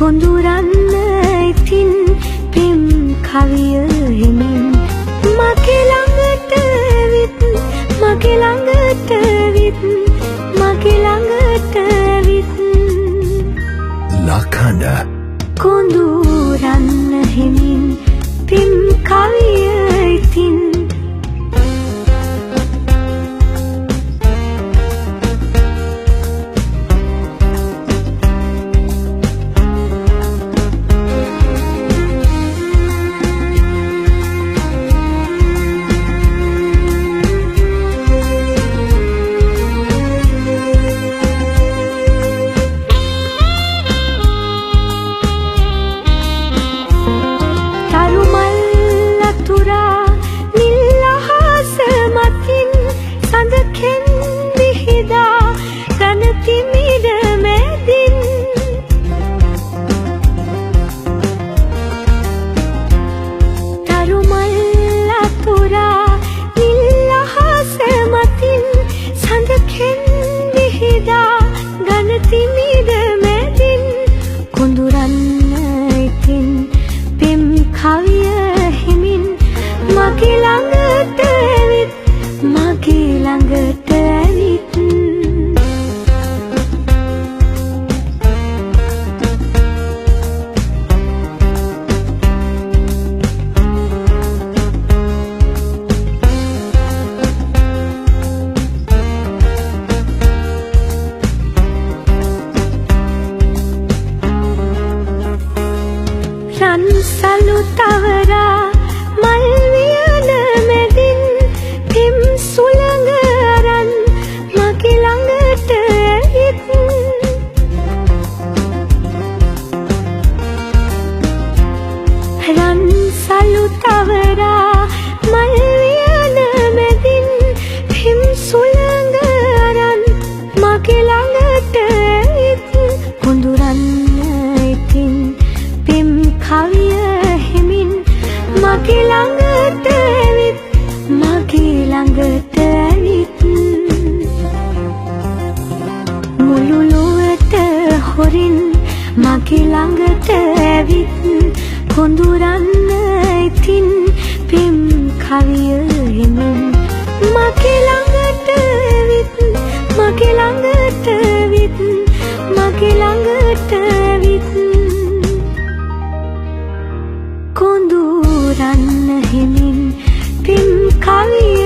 කොඳුරන්න ඉතින් පෙම් කවිය හිමින් මගේ ළඟට විත් මගේ ළඟට විත් මගේ ළඟට විත් ලකඳ කොඳුරන්න හිමින් පෙම් කවිය ඉතින් මගේ ළඟට ඇවිත් මගේ ළඟට ඇවිත් රන් සලු තවරා මල් වියන මැදින් පෙම් සුළඟ අරන් මගේ ළඟට ඇවිත් රන් සලු තවරා මල් වියන මැදින් පෙම් සුළඟ අරන් මගේ ළඟට ඇවිත් කොඳුරන්න ඉතින් පෙම් කවිය හිමින් මගේ ළඟට ඇවිත් මගේ ළඟට ඇවිත් මුළු ලොවට හොරින් මගේ ළඟට ඇවිත් කොඳුරන්න ඉතින් පෙම් කවිය හිමින් මගේ ළඟට ඇවිත් මගේ ළඟට ඇවිත් මගේ ළඟට ඇවිත් කොඳුරන්න හිමින් පෙම් කවිය